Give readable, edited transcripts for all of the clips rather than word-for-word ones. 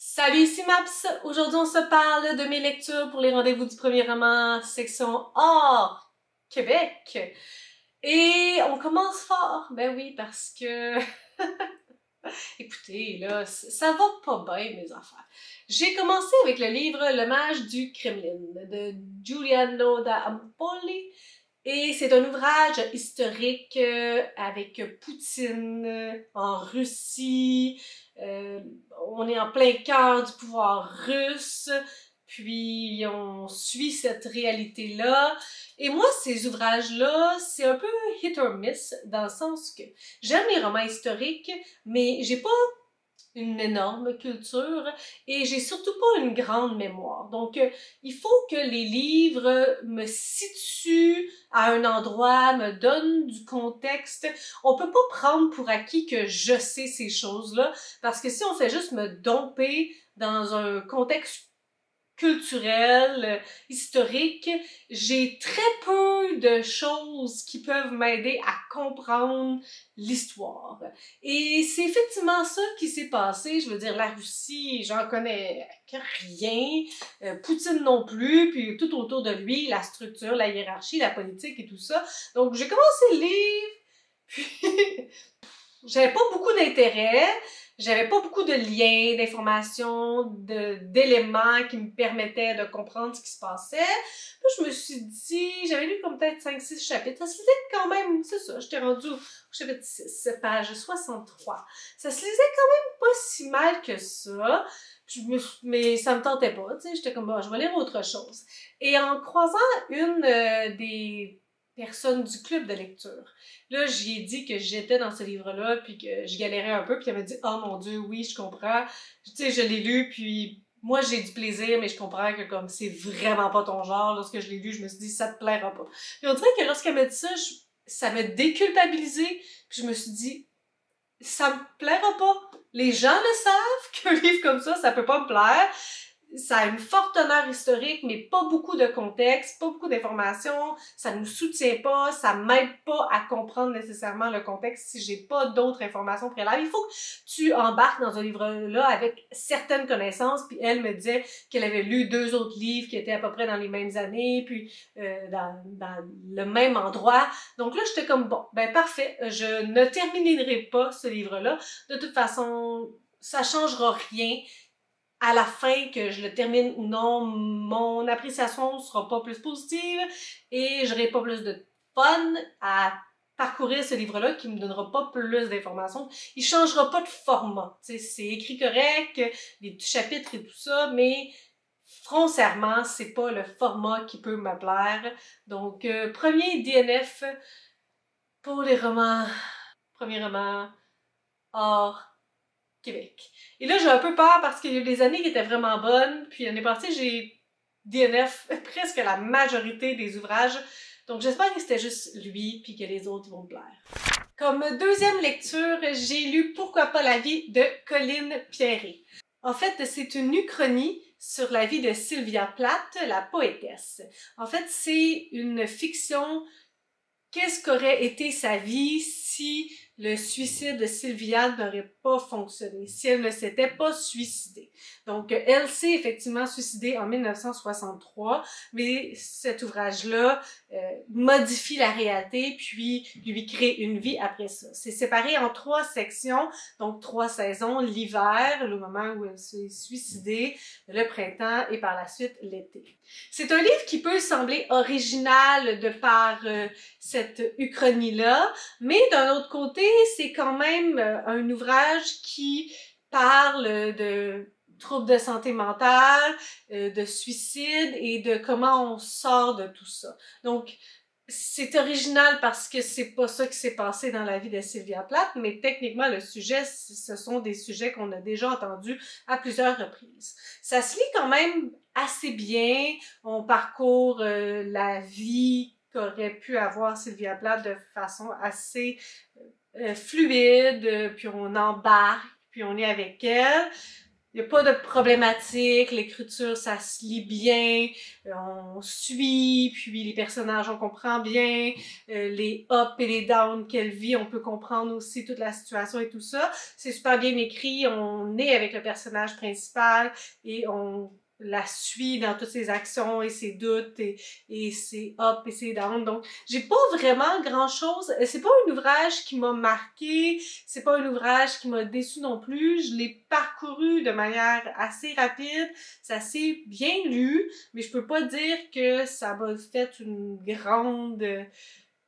Salut, ici Maps! Aujourd'hui, on se parle de mes lectures pour les rendez-vous du premier roman, section Or, Québec. Et on commence fort, ben oui, parce que, écoutez, là, ça va pas bien, mes affaires. J'ai commencé avec le livre Le Mage du Kremlin de Giuliano da Empoli. Et c'est un ouvrage historique avec Poutine en Russie. Euh, on est en plein cœur du pouvoir russe. Puis on suit cette réalité-là. Et moi, ces ouvrages-là, c'est un peu hit or miss, dans le sens que j'aime les romans historiques, mais j'ai pas une énorme culture et j'ai surtout pas une grande mémoire. Donc, il faut que les livres me situent à un endroit, me donnent du contexte. On peut pas prendre pour acquis que je sais ces choses-là parce que si on fait juste me domper dans un contexte culturel, historique, j'ai très peu de choses qui peuvent m'aider à comprendre l'histoire. Et c'est effectivement ça qui s'est passé. Je veux dire, la Russie, j'en connais rien. Poutine non plus, puis tout autour de lui, la structure, la hiérarchie, la politique et tout ça. Donc, j'ai commencé le livre, puis j'avais pas beaucoup d'intérêt, j'avais pas beaucoup de liens, d'informations, d'éléments qui me permettaient de comprendre ce qui se passait. Puis je me suis dit, j'avais lu comme peut-être 5-6 chapitres. Ça se lisait quand même, c'est ça, j'étais rendue au chapitre 6, page 63. Ça se lisait quand même pas si mal que ça. Mais ça me tentait pas, tu sais, j'étais comme, bon, je vais lire autre chose. Et en croisant une des personnes du club de lecture, là, j'y ai dit que j'étais dans ce livre-là, puis que je galérais un peu, puis elle m'a dit « Oh mon Dieu, oui, je comprends. » Tu sais, je l'ai lu, puis moi, j'ai du plaisir, mais je comprends que comme c'est vraiment pas ton genre, lorsque je l'ai lu, je me suis dit « Ça te plaira pas. » Puis on dirait que lorsqu'elle m'a dit ça, ça m'a déculpabilisé, puis je me suis dit « Ça me plaira pas. Les gens le savent qu'un livre comme ça peut pas me plaire. » Ça a une forte teneur historique, mais pas beaucoup de contexte, pas beaucoup d'informations, ça nous soutient pas, ça m'aide pas à comprendre nécessairement le contexte si j'ai pas d'autres informations préalables. Il faut que tu embarques dans un livre-là avec certaines connaissances, puis elle me disait qu'elle avait lu 2 autres livres qui étaient à peu près dans les mêmes années, puis dans le même endroit. Donc là, j'étais comme, bon, ben parfait, je ne terminerai pas ce livre-là. De toute façon, ça changera rien à la fin, que je le termine ou non, mon appréciation sera pas plus positive et j'aurai pas plus de fun à parcourir ce livre-là qui me donnera pas plus d'informations. Il changera pas de format. Tu sais, c'est écrit correct, des petits chapitres et tout ça, mais foncièrement, c'est pas le format qui peut me plaire. Donc, premier DNF pour les romans. Premier roman hors Québec. Et là, j'ai un peu peur parce qu'il y a eu des années qui étaient vraiment bonnes, puis l'année passée, j'ai DNF presque la majorité des ouvrages. Donc, j'espère que c'était juste lui, puis que les autres vont me plaire. Comme deuxième lecture, j'ai lu Pourquoi pas la vie de Colline Pierret. En fait, c'est une uchronie sur la vie de Sylvia Plath, la poétesse. En fait, c'est une fiction. Qu'est-ce qu'aurait été sa vie si le suicide de Sylvia n'aurait pas fonctionné, si elle ne s'était pas suicidée? Donc, elle s'est effectivement suicidée en 1963, mais cet ouvrage-là modifie la réalité, puis lui crée une vie après ça. C'est séparé en 3 sections, donc 3 saisons, l'hiver, le moment où elle s'est suicidée, le printemps et par la suite l'été. C'est un livre qui peut sembler original de par cette uchronie-là, mais d'un autre côté, c'est quand même un ouvrage qui parle de troubles de santé mentale, de suicide et de comment on sort de tout ça. Donc, c'est original parce que c'est pas ça qui s'est passé dans la vie de Sylvia Plath, mais techniquement, le sujet, ce sont des sujets qu'on a déjà entendus à plusieurs reprises. Ça se lit quand même assez bien. On parcourt la vie qu'aurait pu avoir Sylvia Plath de façon assez fluide, puis on embarque, puis on est avec elle. Il n'y a pas de problématique, l'écriture, ça se lit bien, on suit, puis les personnages, on comprend bien, les ups et les downs qu'elle vit, on peut comprendre aussi toute la situation et tout ça. C'est super bien écrit, on est avec le personnage principal et on la suit dans toutes ses actions et ses doutes et ses ups et ses downs. Donc, j'ai pas vraiment grand-chose. C'est pas un ouvrage qui m'a marqué, c'est pas un ouvrage qui m'a déçu non plus. Je l'ai parcouru de manière assez rapide. Ça s'est bien lu, mais je peux pas dire que ça m'a fait une grande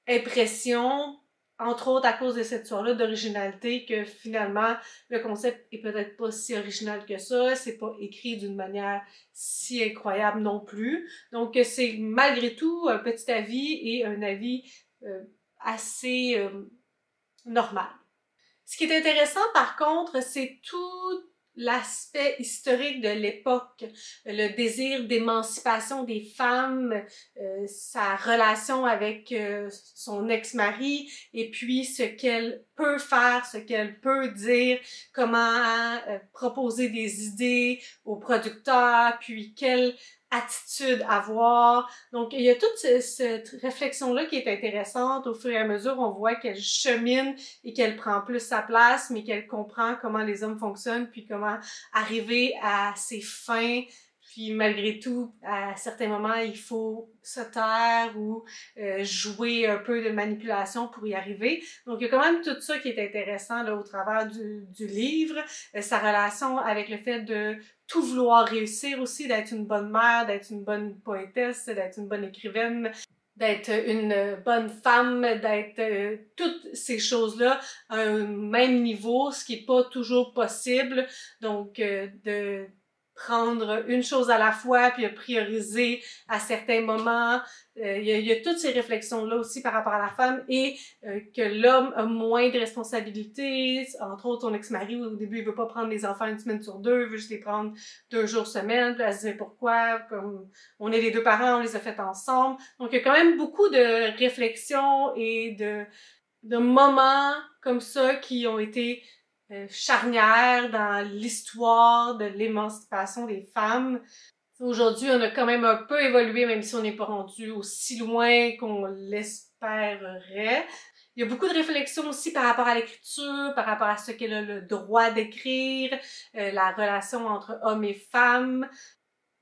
impression, entre autres à cause de cette histoire-là d'originalité, que finalement, le concept est peut-être pas si original que ça, c'est pas écrit d'une manière si incroyable non plus. Donc, c'est malgré tout un petit avis et un avis assez normal. Ce qui est intéressant, par contre, c'est tout l'aspect historique de l'époque, le désir d'émancipation des femmes, sa relation avec son ex-mari, et puis ce qu'elle peut faire, ce qu'elle peut dire, comment proposer des idées aux producteurs, puis quelle attitude avoir. Donc, il y a toute cette réflexion-là qui est intéressante. Au fur et à mesure, on voit qu'elle chemine et qu'elle prend plus sa place, mais qu'elle comprend comment les hommes fonctionnent, puis comment arriver à ses fins. Puis malgré tout, à certains moments, il faut se taire ou jouer un peu de manipulation pour y arriver. Donc il y a quand même tout ça qui est intéressant là, au travers du livre. Sa relation avec le fait de tout vouloir réussir aussi, d'être une bonne mère, d'être une bonne poétesse, d'être une bonne écrivaine, d'être une bonne femme, d'être toutes ces choses-là à un même niveau, ce qui n'est pas toujours possible. Donc, de prendre une chose à la fois, puis de prioriser à certains moments. Il y a toutes ces réflexions-là aussi par rapport à la femme et que l'homme a moins de responsabilités. Entre autres, son ex-mari, au début, il veut pas prendre les enfants une semaine sur deux, il veut juste les prendre 2 jours semaine. Puis elle se dit, mais pourquoi? Comme on est les deux parents, on les a fait ensemble. Donc, il y a quand même beaucoup de réflexions et de moments comme ça qui ont été charnières dans l'histoire de l'émancipation des femmes. Aujourd'hui, on a quand même un peu évolué, même si on n'est pas rendu aussi loin qu'on l'espérerait. Il y a beaucoup de réflexions aussi par rapport à l'écriture, par rapport à ce qu'elle a le droit d'écrire, la relation entre hommes et femmes.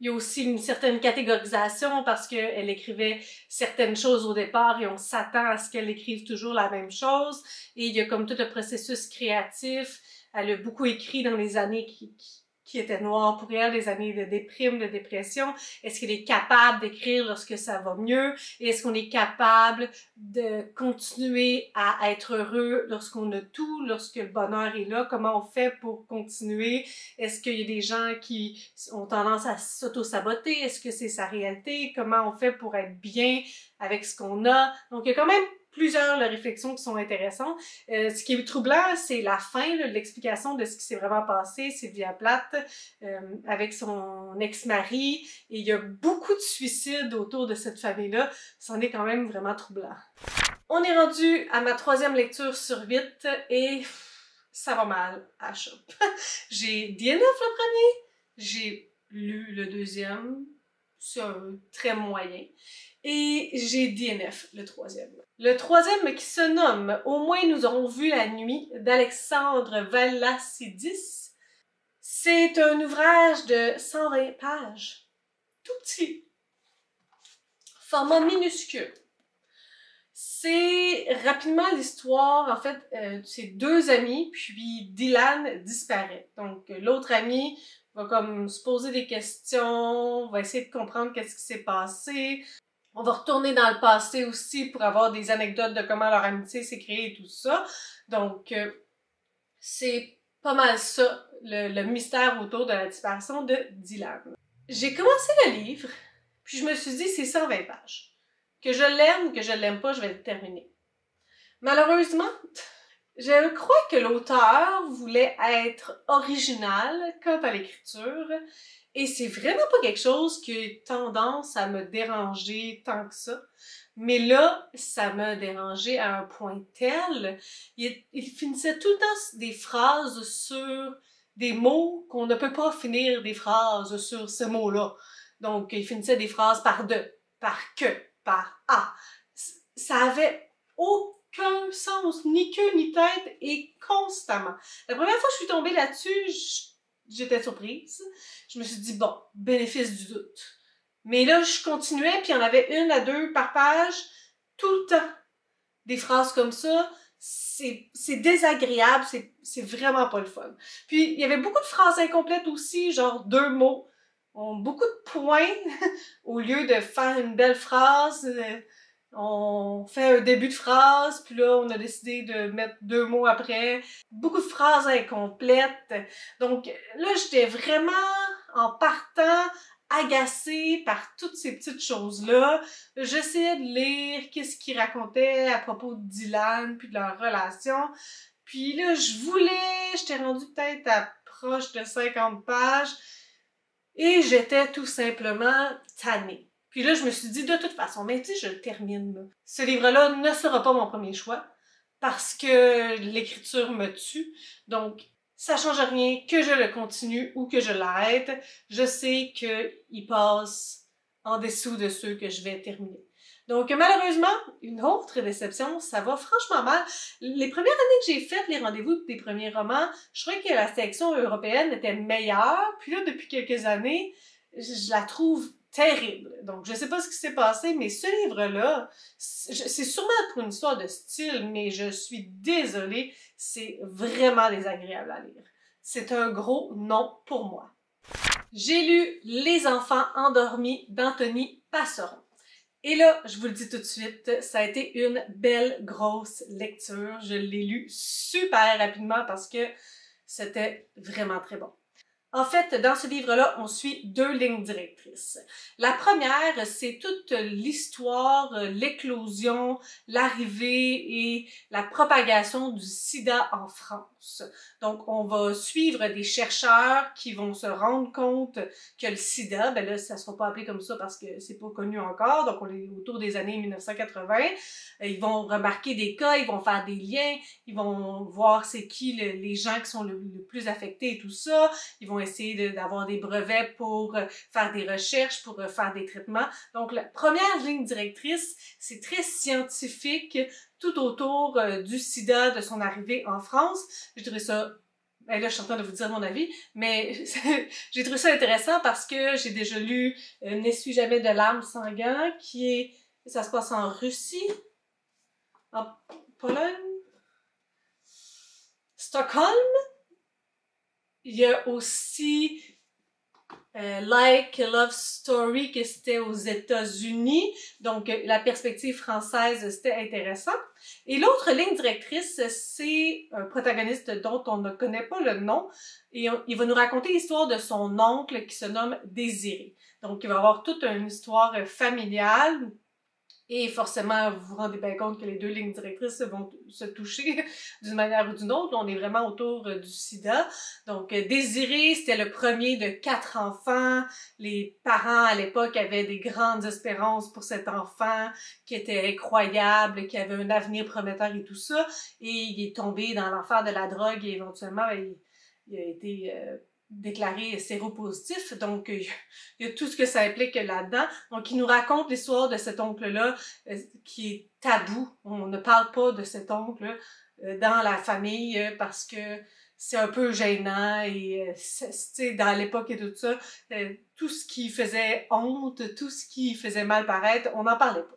Il y a aussi une certaine catégorisation parce qu'elle écrivait certaines choses au départ et on s'attend à ce qu'elle écrive toujours la même chose. Et il y a comme tout le processus créatif. Elle a beaucoup écrit dans les années qui étaient noires pour elle, les années de déprime, de dépression. Est-ce qu'elle est capable d'écrire lorsque ça va mieux? Et est-ce qu'on est capable de continuer à être heureux lorsqu'on a tout, lorsque le bonheur est là? Comment on fait pour continuer? Est-ce qu'il y a des gens qui ont tendance à s'auto-saboter? Est-ce que c'est sa réalité? Comment on fait pour être bien avec ce qu'on a? Donc, il y a quand même plusieurs réflexions qui sont intéressantes. Ce qui est troublant, c'est la fin, l'explication de ce qui s'est vraiment passé. Sylvia Plath avec son ex-mari. Et il y a beaucoup de suicides autour de cette famille-là. C'en est quand même vraiment troublant. On est rendu à ma 3e lecture sur 8 et ça va mal à Shop. J'ai DNF le premier, j'ai lu le 2e, c'est un très moyen, et j'ai DNF le 3e. Le 3e qui se nomme Au moins nous aurons vu la nuit d'Alexandre Vallacidis. C'est un ouvrage de 120 pages, tout petit, format minuscule. C'est rapidement l'histoire, en fait, c'est 2 amis, puis Dylan disparaît. Donc, l'autre ami va comme se poser des questions, va essayer de comprendre qu'est-ce qui s'est passé. On va retourner dans le passé aussi pour avoir des anecdotes de comment leur amitié s'est créée et tout ça. Donc, c'est pas mal ça, le mystère autour de la disparition de Dylan. J'ai commencé le livre, puis je me suis dit, c'est 120 pages. Que je l'aime ou que je l'aime pas, je vais le terminer. Malheureusement, je crois que l'auteur voulait être original quant à l'écriture et c'est vraiment pas quelque chose qui a tendance à me déranger tant que ça. Mais là, ça m'a dérangé à un point tel, il finissait tout le temps des phrases sur des mots qu'on ne peut pas finir des phrases sur ce mot-là. Donc, il finissait des phrases par de, par que, par a. Ça avait aucun sens, ni queue ni tête, et constamment. La première fois que je suis tombée là-dessus, j'étais surprise. Je me suis dit, bon, bénéfice du doute. Mais là, je continuais, puis il y en avait une à deux par page, tout le temps. Des phrases comme ça, c'est désagréable, c'est vraiment pas le fun. Puis, il y avait beaucoup de phrases incomplètes aussi, genre 2 mots. Beaucoup de points, au lieu de faire une belle phrase, on fait un début de phrase, puis là, on a décidé de mettre 2 mots après. Beaucoup de phrases incomplètes. Donc là, j'étais vraiment, en partant, agacée par toutes ces petites choses-là. J'essayais de lire qu'est-ce qu'ils racontaient à propos de Dylan, puis de leur relation. Puis là, j'étais rendue peut-être à proche de 50 pages, et j'étais tout simplement tannée. Puis là, je me suis dit, de toute façon, mais tu sais, je le termine, là. Ce livre-là ne sera pas mon premier choix, parce que l'écriture me tue. Donc, ça change rien que je le continue ou que je l'arrête. Je sais qu'il passe en dessous de ceux que je vais terminer. Donc, malheureusement, une autre déception, ça va franchement mal. Les premières années que j'ai faites les rendez-vous des premiers romans, je trouvais que la sélection européenne était meilleure. Puis là, depuis quelques années, je la trouve terrible. Donc, je sais pas ce qui s'est passé, mais ce livre-là, c'est sûrement pour une histoire de style, mais je suis désolée, c'est vraiment désagréable à lire. C'est un gros non pour moi. J'ai lu Les enfants endormis d'Anthony Passeron. Et là, je vous le dis tout de suite, ça a été une belle grosse lecture. Je l'ai lu super rapidement parce que c'était vraiment très bon. En fait, dans ce livre-là, on suit 2 lignes directrices. La première, c'est toute l'histoire, l'éclosion, l'arrivée et la propagation du sida en France. Donc, on va suivre des chercheurs qui vont se rendre compte que le sida, ben là, ça ne sera pas appelé comme ça parce que c'est pas connu encore, donc on est autour des années 1980. Ils vont remarquer des cas, ils vont faire des liens, ils vont voir c'est qui les gens qui sont le plus affectés et tout ça. Ils vont essayer d'avoir des brevets pour faire des recherches, pour faire des traitements. Donc, la première ligne directrice, c'est très scientifique, tout autour du sida, de son arrivée en France. Je dirais ça, ben là, je suis en train de vous dire mon avis, mais j'ai trouvé ça intéressant parce que j'ai déjà lu N'essuie jamais de larmes sanguin, ça se passe en Russie, en Pologne, Stockholm. Il y a aussi Like a Love Story, que c'était aux États-Unis. Donc, la perspective française, c'était intéressant. Et l'autre ligne directrice, c'est un protagoniste dont on ne connaît pas le nom. Et il va nous raconter l'histoire de son oncle qui se nomme Désiré. Donc, il va avoir toute une histoire familiale. Et forcément, vous vous rendez bien compte que les 2 lignes directrices vont se toucher d'une manière ou d'une autre. On est vraiment autour du sida. Donc, Désiré, c'était le premier de 4 enfants. Les parents, à l'époque, avaient des grandes espérances pour cet enfant qui était incroyable, qui avait un avenir prometteur et tout ça. Et il est tombé dans l'enfer de la drogue et éventuellement, il a été déclaré séropositif, donc il y a tout ce que ça implique là-dedans. Donc, il nous raconte l'histoire de cet oncle-là qui est tabou. On ne parle pas de cet oncle dans la famille parce que c'est un peu gênant et dans l'époque et tout ça, tout ce qui faisait honte, tout ce qui faisait mal paraître, on n'en parlait pas.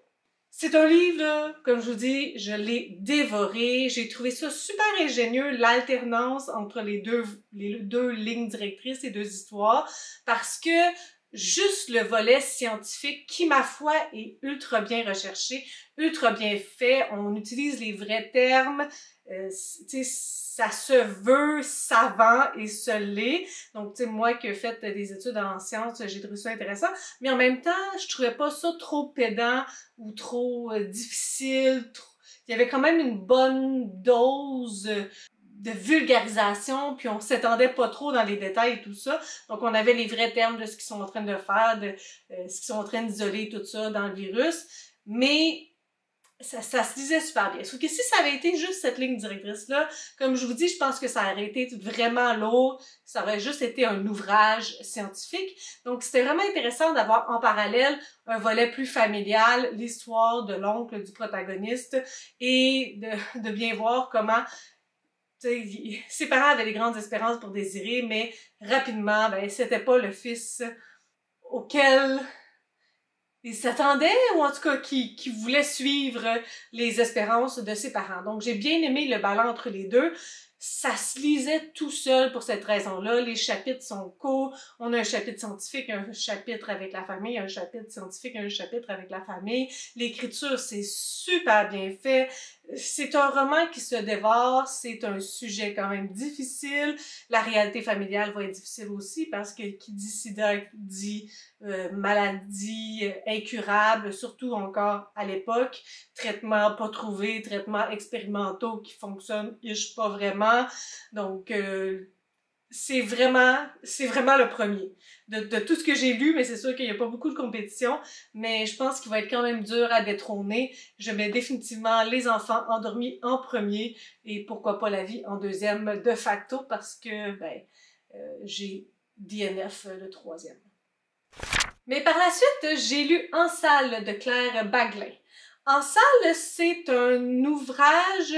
C'est un livre, là, comme je vous dis, je l'ai dévoré. J'ai trouvé ça super ingénieux, l'alternance entre les deux lignes directrices et 2 histoires, parce que juste le volet scientifique, qui, ma foi, est ultra bien recherché, ultra bien fait. On utilise les vrais termes. Ça se veut savant et se l'est. Donc, tu sais, moi qui ai fait des études en sciences, j'ai trouvé ça intéressant. Mais en même temps, je trouvais pas ça trop pédant ou trop difficile. Il y avait quand même une bonne dose de vulgarisation, puis on s'étendait pas trop dans les détails et tout ça. Donc, on avait les vrais termes de ce qu'ils sont en train de faire, de ce qu'ils sont en train d'isoler tout ça dans le virus. Mais ça se lisait super bien. Sauf que si ça avait été juste cette ligne directrice-là, comme je vous dis, je pense que ça aurait été vraiment lourd, ça aurait juste été un ouvrage scientifique. Donc, c'était vraiment intéressant d'avoir en parallèle un volet plus familial, l'histoire de l'oncle du protagoniste, et de bien voir comment ses parents avaient des grandes espérances pour Désiré, mais rapidement, ben, c'était pas le fils auquel il s'attendait, ou en tout cas qui voulait suivre les espérances de ses parents. Donc j'ai bien aimé le ballon entre les deux. Ça se lisait tout seul pour cette raison-là. Les chapitres sont courts. On a un chapitre scientifique, un chapitre avec la famille, un chapitre scientifique, un chapitre avec la famille. L'écriture, c'est super bien fait. C'est un roman qui se dévore. C'est un sujet quand même difficile. La réalité familiale va être difficile aussi parce que qui dit sida dit maladie incurable, surtout encore à l'époque. Traitements pas trouvés, traitements expérimentaux qui fonctionnent pas vraiment. Donc, c'est vraiment le premier de tout ce que j'ai lu, mais c'est sûr qu'il n'y a pas beaucoup de compétition, mais je pense qu'il va être quand même dur à détrôner. Je mets définitivement Les enfants endormis en premier et pourquoi pas La vie en deuxième de facto parce que j'ai DNF le troisième. Mais par la suite, j'ai lu En salle de Claire Baglin. En salle, c'est un ouvrage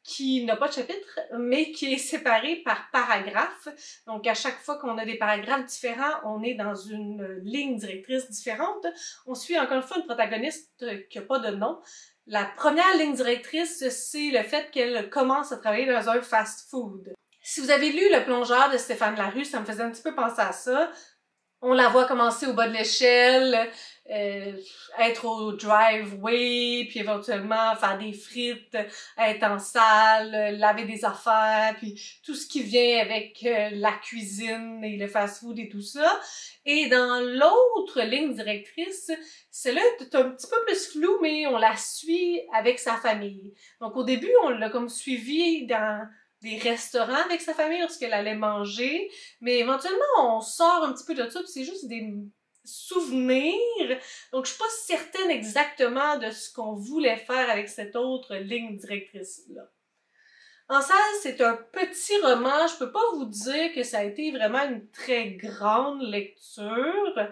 qui n'a pas de chapitre, mais qui est séparé par paragraphes. Donc, à chaque fois qu'on a des paragraphes différents, on est dans une ligne directrice différente. On suit encore une fois une protagoniste qui n'a pas de nom. La première ligne directrice, c'est le fait qu'elle commence à travailler dans un fast-food. Si vous avez lu Le plongeur de Stéphane Larue, ça me faisait un petit peu penser à ça. On la voit commencer au bas de l'échelle, être au driveway, puis éventuellement faire des frites, être en salle, laver des affaires, puis tout ce qui vient avec la cuisine et le fast-food et tout ça. Et dans l'autre ligne directrice, celle-là est un petit peu plus floue, mais on la suit avec sa famille. Donc au début, on l'a comme suivi dans des restaurants avec sa famille lorsqu'elle allait manger, mais éventuellement, on sort un petit peu de ça, puis c'est juste des souvenirs. Donc, je suis pas certaine exactement de ce qu'on voulait faire avec cette autre ligne directrice-là. En salle, c'est un petit roman. Je peux pas vous dire que ça a été vraiment une très grande lecture.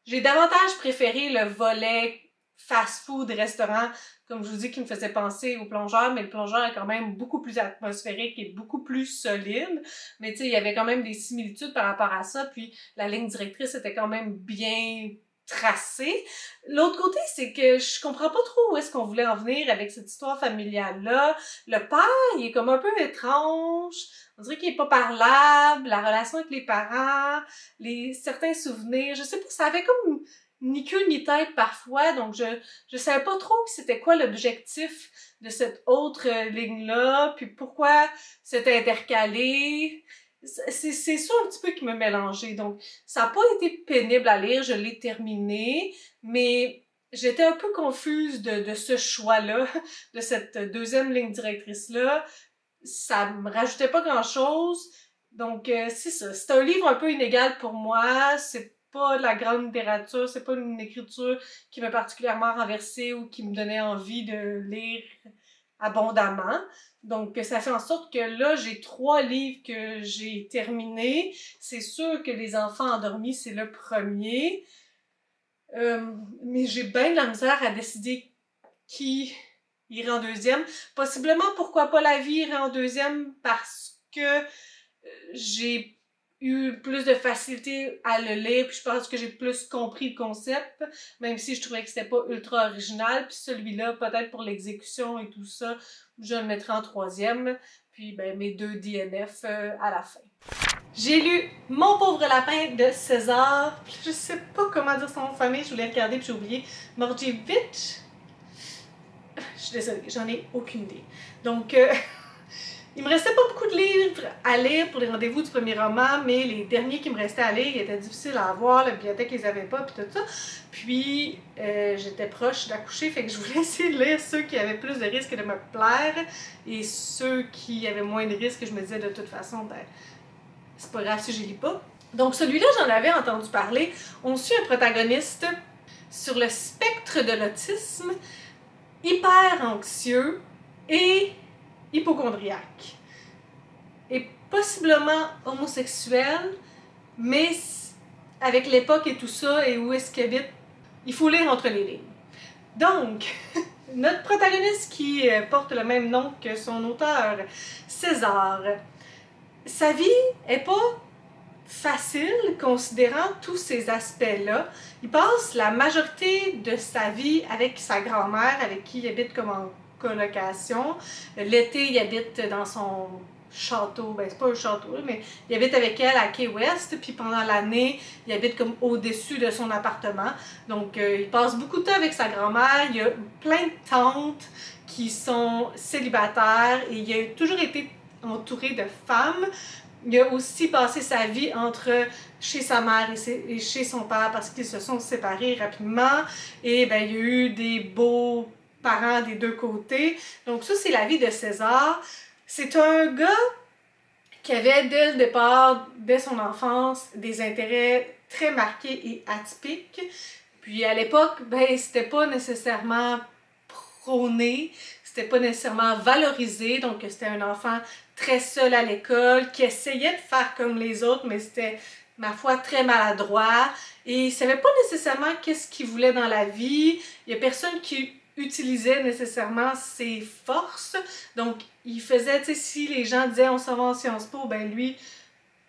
J'ai davantage préféré le volet fast-food, restaurant, comme je vous dis, qui me faisait penser au plongeur, mais le plongeur est quand même beaucoup plus atmosphérique et beaucoup plus solide. Mais tu sais, il y avait quand même des similitudes par rapport à ça, puis la ligne directrice était quand même bien tracée. L'autre côté, c'est que je comprends pas trop où est-ce qu'on voulait en venir avec cette histoire familiale-là. Le père, il est comme un peu étrange. On dirait qu'il est pas parlable, la relation avec les parents, certains souvenirs, je sais pas, ça avait comme ni queue ni tête parfois, donc je savais pas trop c'était quoi l'objectif de cette autre ligne-là, puis pourquoi c'était intercalé. C'est ça un petit peu qui me mélangeait, donc ça a pas été pénible à lire, je l'ai terminé, mais j'étais un peu confuse de ce choix-là, de cette deuxième ligne directrice-là. Ça me rajoutait pas grand-chose, donc c'est ça. C'est un livre un peu inégal pour moi, c'est pas de la grande littérature, c'est pas une écriture qui m'a particulièrement renversée ou qui me donnait envie de lire abondamment. Donc, ça fait en sorte que là, j'ai 3 livres que j'ai terminés. C'est sûr que Les enfants endormis, c'est le premier. Mais j'ai bien de la misère à décider qui irait en deuxième. Possiblement, pourquoi pas La vie irait en deuxième, parce que j'ai eu plus de facilité à le lire, puis je pense que j'ai plus compris le concept, même si je trouvais que c'était pas ultra original, puis celui-là, peut-être pour l'exécution et tout ça, je le mettrai en troisième, puis ben mes 2 DNF à la fin. J'ai lu Mon pauvre lapin de César, je sais pas comment dire son nom de famille, je voulais regarder puis j'ai oublié, Morjevich. Je suis désolée, j'en ai aucune idée. Donc, il me restait pas beaucoup de livres à lire pour les rendez-vous du premier roman, mais les derniers qui me restaient à lire, ils étaient difficiles à avoir, la bibliothèque les avait pas, puis tout ça. Puis, j'étais proche d'accoucher, fait que je voulais essayer de lire ceux qui avaient plus de risques de me plaire, et ceux qui avaient moins de risques, je me disais de toute façon, ben, c'est pas grave si je lis pas. Donc celui-là, j'en avais entendu parler. On suit un protagoniste sur le spectre de l'autisme, hyper anxieux et hypocondriaque. Et possiblement homosexuel, mais avec l'époque et tout ça, et où est-ce qu'il habite, il faut lire entre les lignes. Donc, notre protagoniste qui porte le même nom que son auteur, César, sa vie est pas facile considérant tous ces aspects-là. Il passe la majorité de sa vie avec sa grand-mère, avec qui il habite comme en colocation. L'été, il habite dans son château, ben c'est pas un château, mais il habite avec elle à Key West, puis pendant l'année, il habite comme au-dessus de son appartement. Donc, il passe beaucoup de temps avec sa grand-mère. Il y a plein de tantes qui sont célibataires et il a toujours été entouré de femmes. Il a aussi passé sa vie entre chez sa mère et chez son père parce qu'ils se sont séparés rapidement. Et ben, il y a eu des beaux parents des deux côtés. Donc ça, c'est la vie de César. C'est un gars qui avait dès le départ, dès son enfance, des intérêts très marqués et atypiques. Puis à l'époque, ben, c'était pas nécessairement prôné, c'était pas nécessairement valorisé. Donc c'était un enfant très seul à l'école, qui essayait de faire comme les autres, mais c'était, ma foi, très maladroit. Et il savait pas nécessairement qu'est-ce qu'il voulait dans la vie. Il y a personne qui utilisait nécessairement ses forces. Donc, il faisait, tu sais, si les gens disaient on s'en va en Sciences Po, ben lui,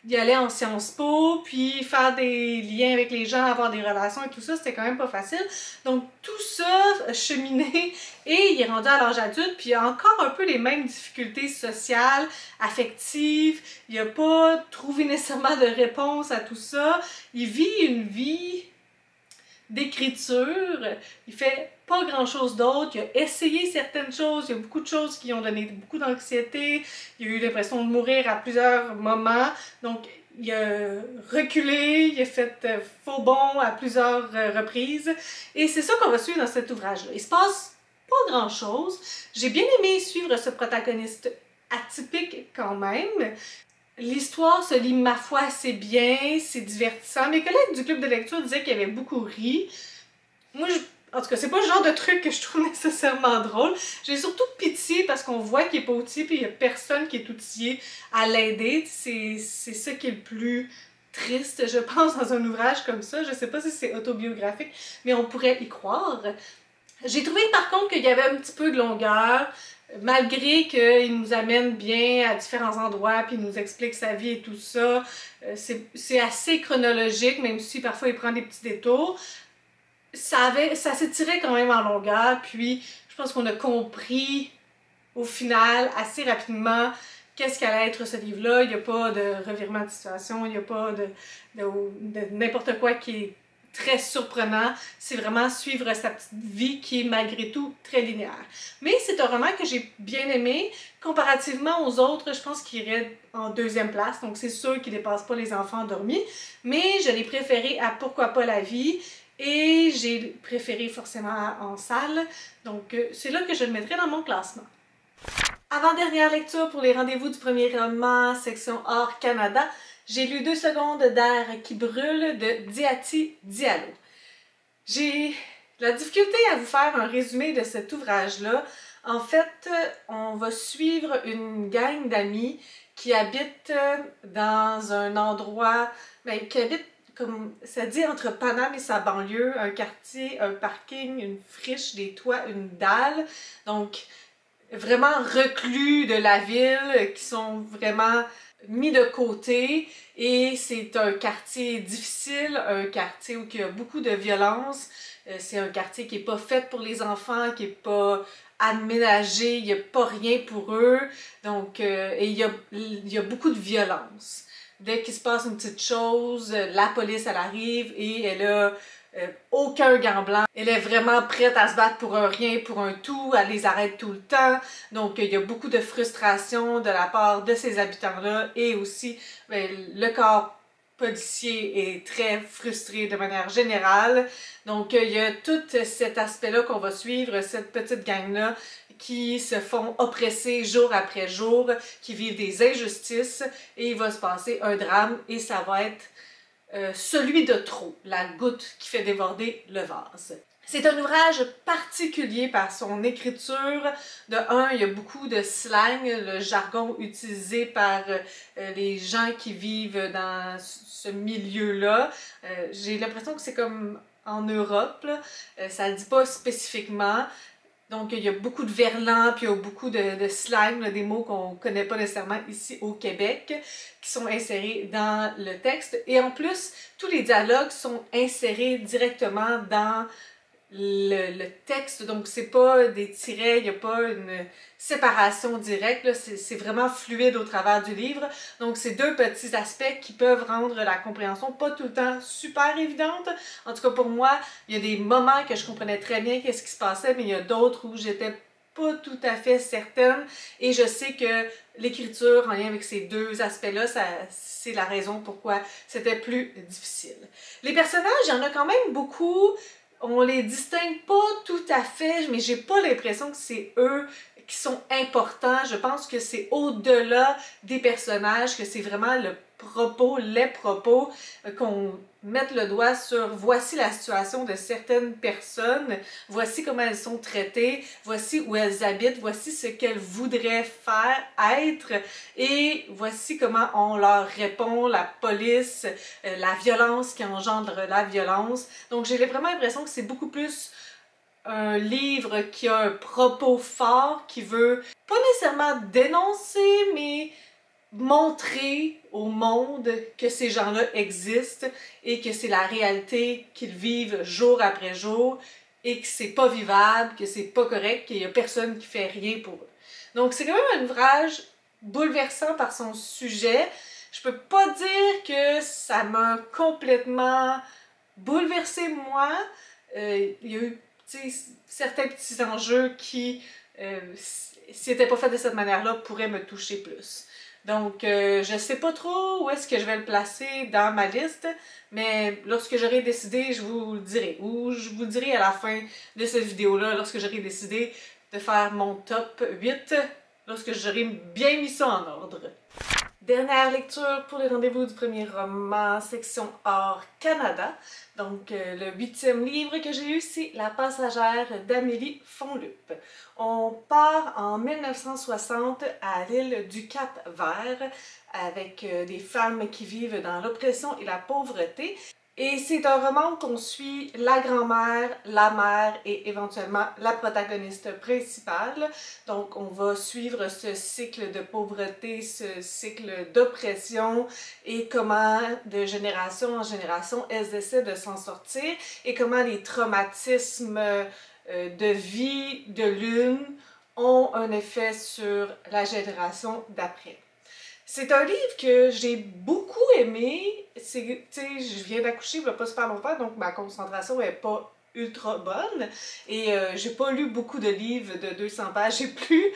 il allait en Sciences Po, puis faire des liens avec les gens, avoir des relations et tout ça, c'était quand même pas facile. Donc tout ça cheminé et il est rendu à l'âge adulte, puis il a encore un peu les mêmes difficultés sociales, affectives. Il n'a pas trouvé nécessairement de réponse à tout ça. Il vit une vie d'écriture, il fait pas grand chose d'autre, il a essayé certaines choses, il y a beaucoup de choses qui ont donné beaucoup d'anxiété, il a eu l'impression de mourir à plusieurs moments, donc il a reculé, il a fait faux bond à plusieurs reprises, et c'est ça qu'on va suivre dans cet ouvrage-là. Il se passe pas grand chose, j'ai bien aimé suivre ce protagoniste atypique quand même. L'histoire se lit, ma foi, assez bien, c'est divertissant. Mes collègues du club de lecture disaient qu'ils avaient beaucoup ri. Moi, en tout cas, c'est pas le genre de truc que je trouve nécessairement drôle. J'ai surtout pitié parce qu'on voit qu'il est pas outillé et il y a personne qui est outillé à l'aider. C'est ça qui est le plus triste, je pense, dans un ouvrage comme ça. Je sais pas si c'est autobiographique, mais on pourrait y croire. J'ai trouvé par contre qu'il y avait un petit peu de longueur. Malgré qu'il nous amène bien à différents endroits, puis il nous explique sa vie et tout ça, c'est assez chronologique, même si parfois il prend des petits détours. Ça s'étirait quand même en longueur, puis je pense qu'on a compris au final assez rapidement qu'est-ce qu'allait être ce livre-là. Il n'y a pas de revirement de situation, il n'y a pas de n'importe quoi qui est très surprenant. C'est vraiment suivre sa petite vie qui est malgré tout très linéaire. Mais c'est un roman que j'ai bien aimé. Comparativement aux autres, je pense qu'il irait en deuxième place. Donc c'est sûr qu'il ne dépasse pas Les Enfants endormis. Mais je l'ai préféré à Pourquoi pas la vie. Et j'ai préféré forcément en salle. Donc c'est là que je le mettrai dans mon classement. Avant-dernière lecture pour les rendez-vous du premier roman, section Hors Canada. J'ai lu 2 secondes d'air qui brûle de Diati Diallo. J'ai la difficulté à vous faire un résumé de cet ouvrage-là. En fait, on va suivre une gang d'amis qui habitent dans un endroit, qui habite, comme ça dit, entre Paname et sa banlieue, un quartier, un parking, une friche, des toits, une dalle. Donc, vraiment reclus de la ville, qui sont vraiment mis de côté, et c'est un quartier difficile, un quartier où il y a beaucoup de violence. C'est un quartier qui n'est pas fait pour les enfants, qui n'est pas aménagé, il n'y a pas rien pour eux. Donc, et il y a beaucoup de violence. Dès qu'il se passe une petite chose, la police elle arrive et elle a aucun gant blanc. Elle est vraiment prête à se battre pour un rien, pour un tout. Elle les arrête tout le temps. Donc, il y a beaucoup de frustration de la part de ces habitants-là. Et aussi, le corps policier est très frustré de manière générale. Donc, il y a tout cet aspect-là qu'on va suivre, cette petite gang-là qui se font oppresser jour après jour, qui vivent des injustices. Et il va se passer un drame et ça va être celui de trop, la goutte qui fait déborder le vase. C'est un ouvrage particulier par son écriture. De un, il y a beaucoup de slang, le jargon utilisé par les gens qui vivent dans ce milieu-là. J'ai l'impression que c'est comme en Europe, là. Ça ne dit pas spécifiquement. Donc, il y a beaucoup de verlan, puis il y a beaucoup de slang, là, des mots qu'on ne connaît pas nécessairement ici au Québec, qui sont insérés dans le texte. Et en plus, tous les dialogues sont insérés directement dans le texte, donc c'est pas des tirets, il n'y a pas une séparation directe, c'est vraiment fluide au travers du livre. Donc c'est deux petits aspects qui peuvent rendre la compréhension pas tout le temps super évidente. En tout cas pour moi, il y a des moments que je comprenais très bien qu'est-ce qui se passait, mais il y a d'autres où j'étais pas tout à fait certaine, et je sais que l'écriture en lien avec ces deux aspects-là, c'est la raison pourquoi c'était plus difficile. Les personnages, il y en a quand même beaucoup. On les distingue pas tout à fait, mais j'ai pas l'impression que c'est eux qui sont importants. Je pense que c'est au-delà des personnages, que c'est vraiment le propos, les propos, qu'on mette le doigt sur voici la situation de certaines personnes, voici comment elles sont traitées, voici où elles habitent, voici ce qu'elles voudraient faire, être, et voici comment on leur répond, la police, la violence qui engendre la violence. Donc j'ai vraiment l'impression que c'est beaucoup plus un livre qui a un propos fort, qui veut pas nécessairement dénoncer, mais montrer au monde que ces gens-là existent et que c'est la réalité qu'ils vivent jour après jour et que c'est pas vivable, que c'est pas correct, qu'il y a personne qui fait rien pour eux. Donc c'est quand même un ouvrage bouleversant par son sujet. Je peux pas dire que ça m'a complètement bouleversé moi. Il y a eu certains petits enjeux qui, s'ils n'étaient pas faits de cette manière-là, pourraient me toucher plus. Donc, je sais pas trop où est-ce que je vais le placer dans ma liste, mais lorsque j'aurai décidé, je vous le dirai. Ou je vous le dirai à la fin de cette vidéo-là, lorsque j'aurai décidé de faire mon top 8, lorsque j'aurai bien mis ça en ordre. Dernière lecture pour les rendez-vous du premier roman, section Hors Canada. Donc, le 8e livre que j'ai eu, c'est La passagère d'Amélie Fonlup. On part en 1960 à l'île du Cap-Vert avec des femmes qui vivent dans l'oppression et la pauvreté. Et c'est un roman qu'on suit la grand-mère, la mère et éventuellement la protagoniste principale. Donc on va suivre ce cycle de pauvreté, ce cycle d'oppression et comment de génération en génération elles essaient de s'en sortir et comment les traumatismes de vie de l'une ont un effet sur la génération d'après. C'est un livre que j'ai beaucoup aimé. Je viens d'accoucher il n'y a pas super longtemps, donc ma concentration n'est pas ultra bonne. Et j'ai pas lu beaucoup de livres de 200 pages et plus.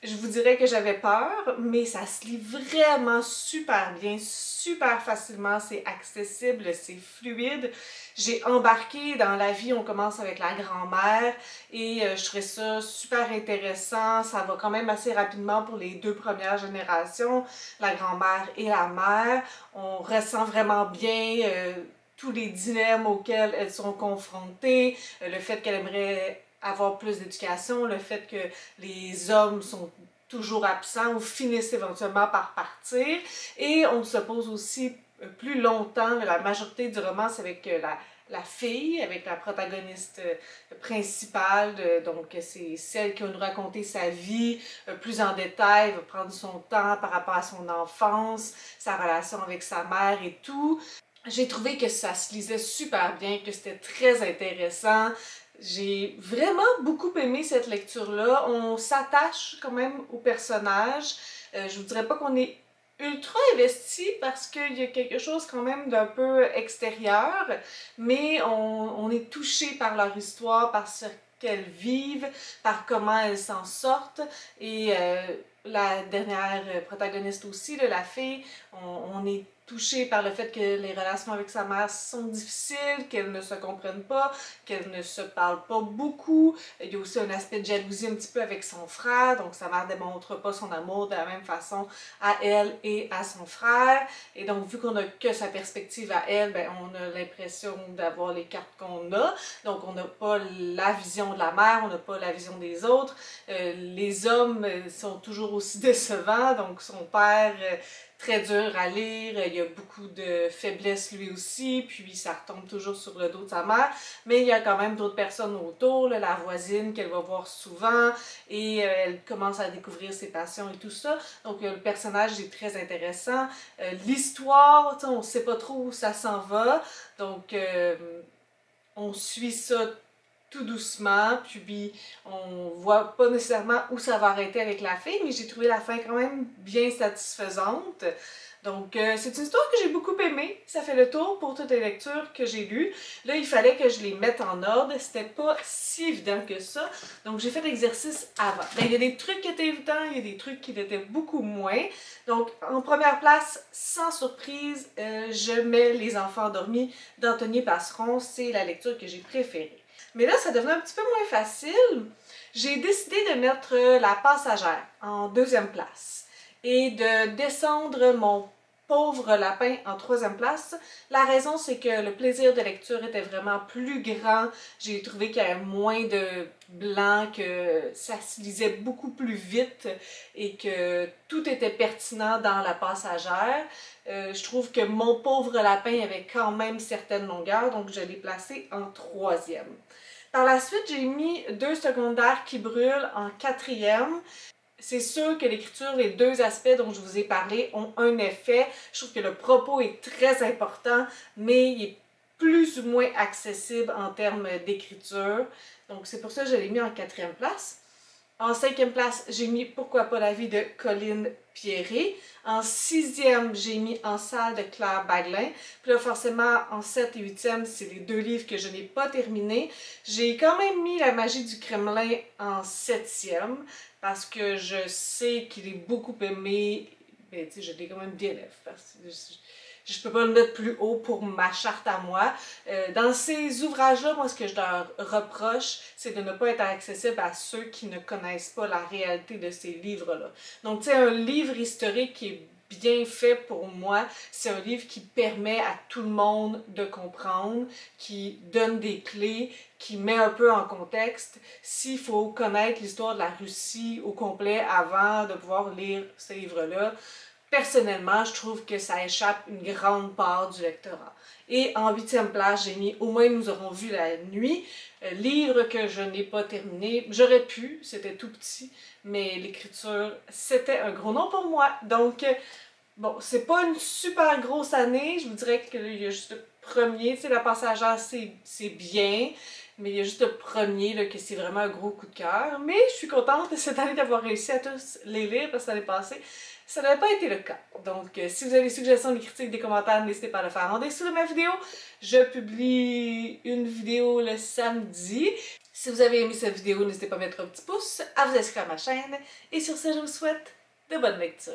Je vous dirais que j'avais peur, mais ça se lit vraiment super bien, super facilement. C'est accessible, c'est fluide. J'ai embarqué dans la vie, on commence avec la grand-mère et je trouvais ça super intéressant. Ça va quand même assez rapidement pour les deux premières générations, la grand-mère et la mère. On ressent vraiment bien tous les dilemmes auxquels elles sont confrontées, le fait qu'elles aimeraient avoir plus d'éducation, le fait que les hommes sont toujours absents ou finissent éventuellement par partir. Et on se pose aussi plus longtemps, la majorité du roman, c'est avec la fille, avec la protagoniste principale. Donc c'est celle qui va nous raconter sa vie plus en détail, va prendre son temps par rapport à son enfance, sa relation avec sa mère et tout. J'ai trouvé que ça se lisait super bien, que c'était très intéressant. J'ai vraiment beaucoup aimé cette lecture-là. On s'attache quand même aux personnages. Je vous dirais pas qu'on est ultra investi parce qu'il y a quelque chose quand même d'un peu extérieur, mais on est touché par leur histoire, par ce qu'elles vivent, par comment elles s'en sortent. Et la dernière protagoniste aussi, la fille, on est touchée par le fait que les relations avec sa mère sont difficiles, qu'elles ne se comprennent pas, qu'elles ne se parlent pas beaucoup. Il y a aussi un aspect de jalousie un petit peu avec son frère, donc sa mère ne démontre pas son amour de la même façon à elle et à son frère. Et donc, vu qu'on n'a que sa perspective à elle, ben, on a l'impression d'avoir les cartes qu'on a. Donc, on n'a pas la vision de la mère, on n'a pas la vision des autres. Les hommes sont toujours aussi décevants, donc son père... très dur à lire, il y a beaucoup de faiblesses lui aussi, puis ça retombe toujours sur le dos de sa mère, mais il y a quand même d'autres personnes autour, là, la voisine qu'elle va voir souvent, et elle commence à découvrir ses passions et tout ça, donc le personnage est très intéressant. L'histoire, on ne sait pas trop où ça s'en va, donc on suit ça tout doucement, puis on voit pas nécessairement où ça va arrêter avec la fille, mais j'ai trouvé la fin quand même bien satisfaisante. Donc, c'est une histoire que j'ai beaucoup aimée. Ça fait le tour pour toutes les lectures que j'ai lues. Là, il fallait que je les mette en ordre. C'était pas si évident que ça. Donc, j'ai fait l'exercice avant. Ben, il y a des trucs qui étaient évidents, il y a des trucs qui l'étaient beaucoup moins. Donc, en première place, sans surprise, je mets Les Enfants endormis d'Anthony Passeron. C'est la lecture que j'ai préférée. Mais là, ça devenait un petit peu moins facile. J'ai décidé de mettre La Passagère en deuxième place et de descendre Mon Pauvre Lapin en troisième place. La raison, c'est que le plaisir de lecture était vraiment plus grand. J'ai trouvé qu'il y avait moins de blanc, que ça se lisait beaucoup plus vite et que tout était pertinent dans La Passagère. Je trouve que Mon Pauvre Lapin avait quand même certaines longueurs, donc je l'ai placé en troisième. Par la suite, j'ai mis Deux secondaires qui brûlent en quatrième. C'est sûr que l'écriture, les deux aspects dont je vous ai parlé, ont un effet. Je trouve que le propos est très important, mais il est plus ou moins accessible en termes d'écriture. Donc c'est pour ça que je l'ai mis en quatrième place. En cinquième place, j'ai mis Pourquoi pas la vie de Colline Pierret. En sixième, j'ai mis En salle de Claire Baglin. Puis là, forcément, en 7 et 8e, c'est les deux livres que je n'ai pas terminés. J'ai quand même mis La magie du Kremlin en 7e parce que je sais qu'il est beaucoup aimé. Mais tu sais, je l'ai quand même bien aimé. Je peux pas le mettre plus haut pour ma charte à moi. Dans ces ouvrages-là, moi, ce que je leur reproche, c'est de ne pas être accessible à ceux qui ne connaissent pas la réalité de ces livres-là. Donc, tu sais, un livre historique qui est bien fait pour moi, c'est un livre qui permet à tout le monde de comprendre, qui donne des clés, qui met un peu en contexte. S'il faut connaître l'histoire de la Russie au complet avant de pouvoir lire ce livre-là, personnellement, je trouve que ça échappe une grande part du lectorat. Et en 8e place, j'ai mis Au moins nous aurons vu la nuit, livre que je n'ai pas terminé. J'aurais pu, c'était tout petit, mais l'écriture, c'était un gros nom pour moi. Donc, bon, c'est pas une super grosse année, je vous dirais qu'il y a juste le premier, tu sais, La Passagère, c'est bien, mais il y a juste le premier, là, que c'est vraiment un gros coup de cœur. Mais je suis contente cette année d'avoir réussi à tous les lire, parce que l'année passée, ça n'avait pas été le cas. Donc, si vous avez des suggestions, des critiques, des commentaires, n'hésitez pas à le faire en dessous de ma vidéo. Je publie une vidéo le samedi. Si vous avez aimé cette vidéo, n'hésitez pas à mettre un petit pouce, à vous inscrire à ma chaîne. Et sur ce, je vous souhaite de bonnes lectures.